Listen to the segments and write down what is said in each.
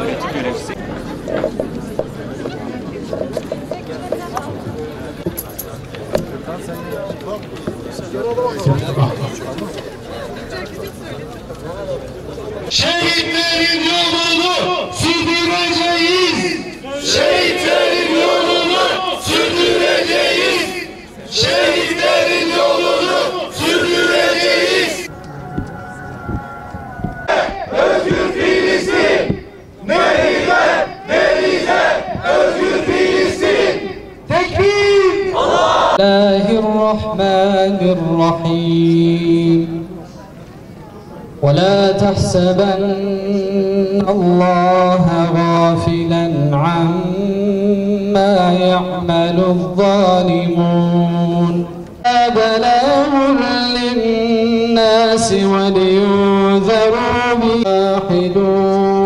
Öğretim görevlisi. Şehitlerin yolunu sürdüreceğiz. Şehitlerin yolunu sürdüreceğiz. Şehitlerin yolunu sürdüreceğiz. Özgür Filistin, Mehdi'den Mehdi'den özgür Filistin. Tekbir! Bismillahirrahmanirrahim. ولا تحسبن الله غافلا عما يعمل الظالمون بلاغ للناس ولينذروا بواحد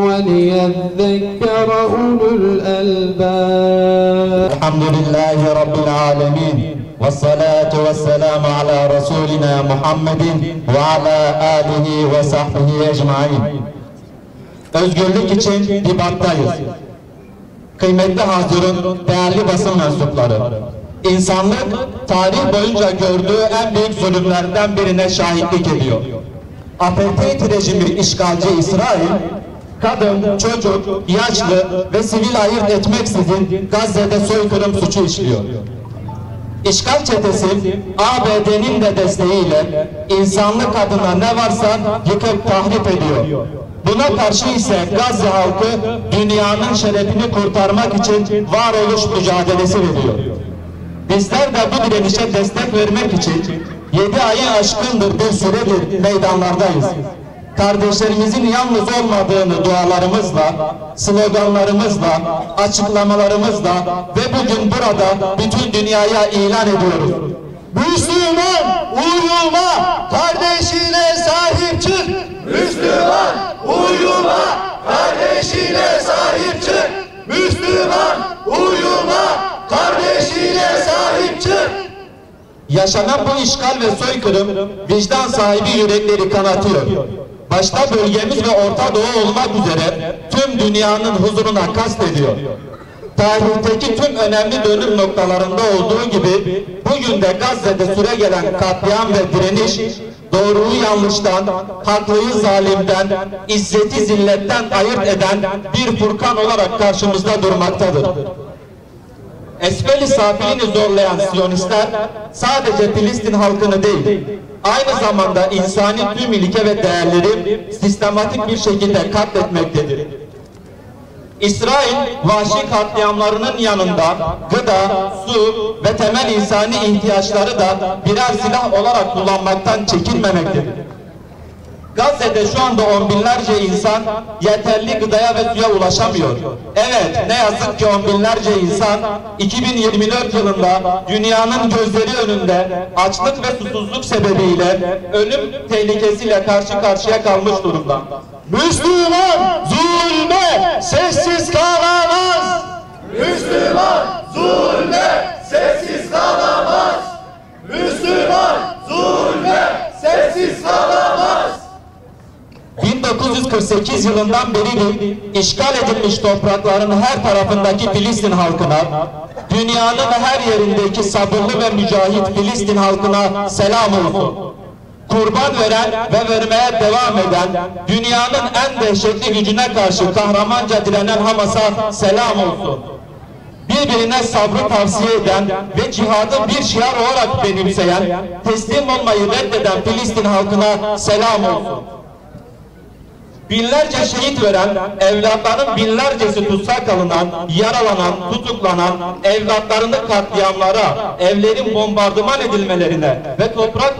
وليذكر أولو الألباب. الحمد لله رب العالمين والصلاة والسلام على رسولنا محمد وعلى آله وصحبه ecmaîn. Özgürlük için dibattayız. Kıymetli hazırın, değerli basın mensupları. İnsanlık tarih boyunca gördüğü en büyük zulümlerden birine şahitlik ediyor. Apartheid rejimi işgalci İsrail, kadın, çocuk, yaşlı ve sivil ayırt etmeksizin Gazze'de soykırım suçu işliyor. İşgal çetesi ABD'nin de desteğiyle insanlık adına ne varsa yıkıp tahrip ediyor. Buna karşı ise Gazze halkı dünyanın şerefini kurtarmak için varoluş mücadelesi veriyor. Bizler de bu direnişe destek vermek için 7 ayı aşkındır bir süredir meydanlardayız. Kardeşlerimizin yalnız olmadığını dualarımızla, sloganlarımızla, açıklamalarımızla ve bugün burada bütün dünyaya ilan ediyoruz. Müslüman uyuma, kardeşine sahip çık. Müslüman uyuma, kardeşine sahip çık. Müslüman uyuma, kardeşine sahip çık. Yaşanan bu işgal ve soykırım vicdan sahibi yürekleri kanatıyor. Başta bölgemiz ve Orta Doğu olmak üzere tüm dünyanın huzuruna kastediyor. Tarihteki tüm önemli dönüm noktalarında olduğu gibi bugün de Gazze'de süregelen katliam ve direniş doğruyu yanlıştan, haklıyı zalimden, izzeti zilletten ayırt eden bir furkan olarak karşımızda durmaktadır. Esfel-i safilini zorlayan Siyonistler sadece Filistin halkını değil, aynı zamanda insani tüm ilke ve değerleri sistematik bir şekilde katletmektedir. İsrail vahşi katliamlarının yanında gıda, su ve temel insani ihtiyaçları da birer silah olarak kullanmaktan çekinmemektedir. Gazze'de şu anda on binlerce insan yeterli gıdaya ve suya ulaşamıyor. Evet, ne yazık ki on binlerce insan 2024 yılında dünyanın gözleri önünde açlık ve susuzluk sebebiyle ölüm tehlikesiyle karşı karşıya kalmış durumda. Müslüman zulme sessiz kalamaz. Müslüman zulme sessiz kalamaz. Müslüman zulme sessiz kalamaz. 1948 yılından beri işgal edilmiş toprakların her tarafındaki Filistin halkına, dünyanın her yerindeki sabırlı ve mücahit Filistin halkına selam olsun. Kurban veren ve vermeye devam eden, dünyanın en dehşetli gücüne karşı kahramanca direnen Hamas'a selam olsun. Birbirine sabrı tavsiye eden ve cihadı bir şiar olarak benimseyen, teslim olmayı reddeden Filistin halkına selam olsun. Binlerce şehit veren, evlatların binlercesi tutsak alınan, yaralanan, tutuklanan, evlatlarını katliamlara, evlerin bombardıman edilmelerine ve toprak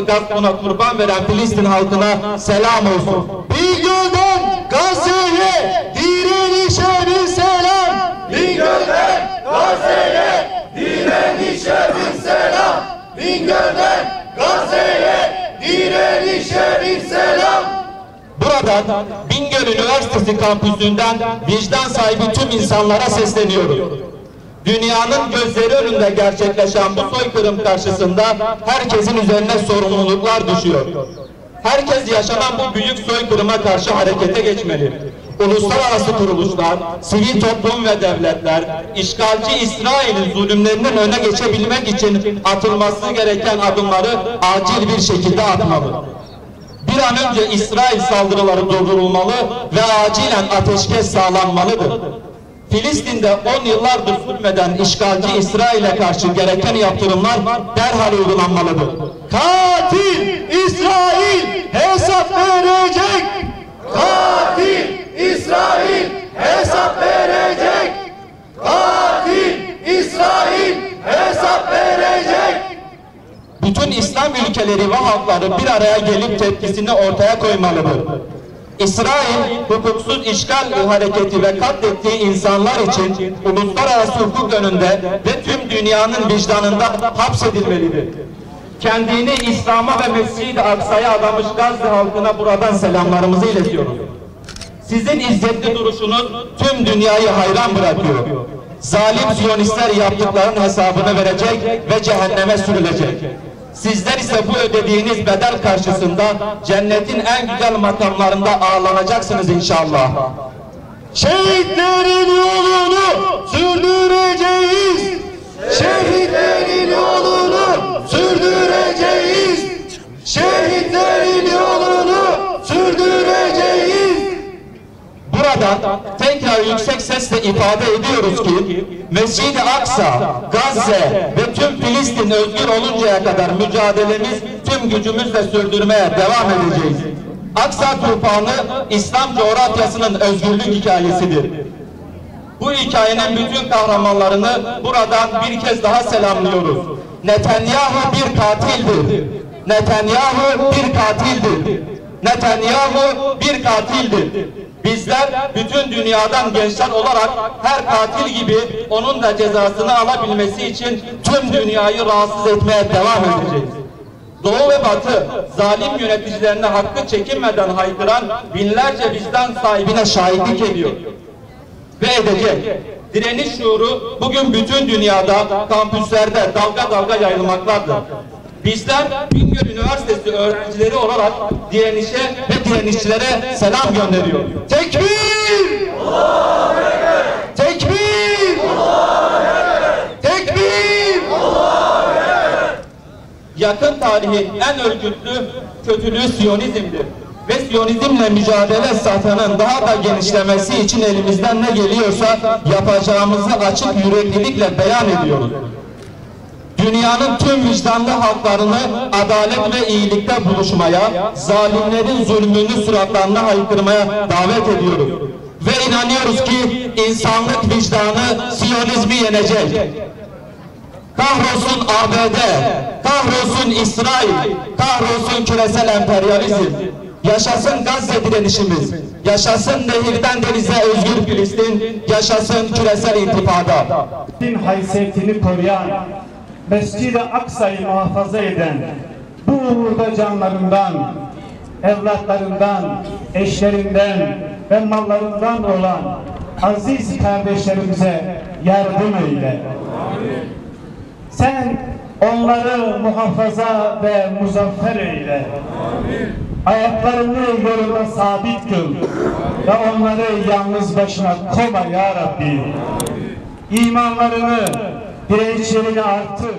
gaspına kurban veren Filistin halkına selam olsun. Bingöl'den Gazze'ye direnişe bir selam. Bingöl'den Gazze'ye direnişe bir selam. Bingöl'den Gazze'ye direnişe bir selam. Buradan Bingöl Üniversitesi kampüsünden vicdan sahibi tüm insanlara sesleniyoruz. Dünyanın gözleri önünde gerçekleşen bu soykırım karşısında herkesin üzerine sorumluluklar düşüyor. Herkes yaşanan bu büyük soykırıma karşı harekete geçmeli. Uluslararası kuruluşlar, sivil toplum ve devletler, işgalci İsrail'in zulümlerinin öne geçebilmek için atılması gereken adımları acil bir şekilde atmalı. Bir an önce İsrail saldırıları durdurulmalı ve acilen ateşkes sağlanmalıdır. Filistin'de 10 yıllardır zulmeden işgalci İsrail'e karşı gereken yaptırımlar derhal uygulanmalıdır. Katil İsrail hesap verecek. Katil İsrail hesap verecek. Katil İsrail hesap verecek. Bütün İslam ülkeleri ve halkları bir araya gelip tepkisini ortaya koymalıdır. İsrail, hukuksuz işgal hareketi ve katlettiği insanlar için uluslararası hukuk önünde ve tüm dünyanın vicdanında hapsedilmelidir. Kendini İslam'a ve Mescid-i Aksa'ya adamış Gazze halkına buradan selamlarımızı iletiyoruz. Sizin izzetli duruşunuz tüm dünyayı hayran bırakıyor. Zalim Siyonistler yaptıklarının hesabını verecek ve cehenneme sürülecek. Sizler ise bu ödediğiniz bedel karşısında cennetin en güzel makamlarında ağırlanacaksınız inşallah. Şehitlerin yolunu sürdüreceğiz. Şehitlerin yolunu sürdüreceğiz. Şehitlerin yolunu sürdüreceğiz. Buradan tekrar yüksek sesle ifade ediyoruz ki Mescid-i Aksa, Gazze ve tüm Filistin özgür oluncaya kadar mücadelemiz tüm gücümüzle sürdürmeye devam edeceğiz. Aksa tufanı İslam coğrafyasının özgürlük hikayesidir. Bu hikayenin bütün kahramanlarını buradan bir kez daha selamlıyoruz. Netanyahu bir katildir. Netanyahu bir katildir. Netanyahu bir katildir. Bizler bütün dünyadan gençler olarak her katil gibi onun da cezasını alabilmesi için tüm dünyayı rahatsız etmeye devam edeceğiz. Doğu ve Batı zalim yöneticilerine hakkı çekinmeden haykıran binlerce vicdan sahibine şahitlik ediyor ve edecek. Direniş şuuru bugün bütün dünyada kampüslerde dalga dalga yayılmaktadır. Bizler Bingöl Üniversitesi öğrencileri olarak direnişe ve direnişçilere selam gönderiyor. Tekbir! Allahu Ekber! Tekbir! Allahu Ekber! Tekbir! Allahu Ekber! Yakın tarihin en örgütlü kötülüğü Siyonizm'dir. Ve Siyonizmle mücadele sahanının daha da genişlemesi için elimizden ne geliyorsa yapacağımızı açık yüreklilikle beyan ediyoruz. Dünyanın tüm vicdanlı halklarını adalet ve iyilikte buluşmaya, zalimlerin zulmünü suratlarına haykırmaya davet ediyoruz. Ve inanıyoruz ki insanlık vicdanı Siyonizmi yenecek. Kahrolsun ABD, kahrolsun İsrail, kahrolsun küresel emperyalizm. Yaşasın Gazze direnişimiz, yaşasın nehirden denize özgür Filistin, yaşasın küresel intifada. Din haysiyetini koruyan, Mescid-i Aksa'yı muhafaza eden, bu uğurda canlarından, evlatlarından, eşlerinden ve mallarından olan aziz kardeşlerimize yardım eyle. Sen onları muhafaza ve muzaffer eyle. Ayaklarını yoluna sabit kıl ve onları yalnız başına koyma ya Rabbi. İmanlarını, dirençlerini artır.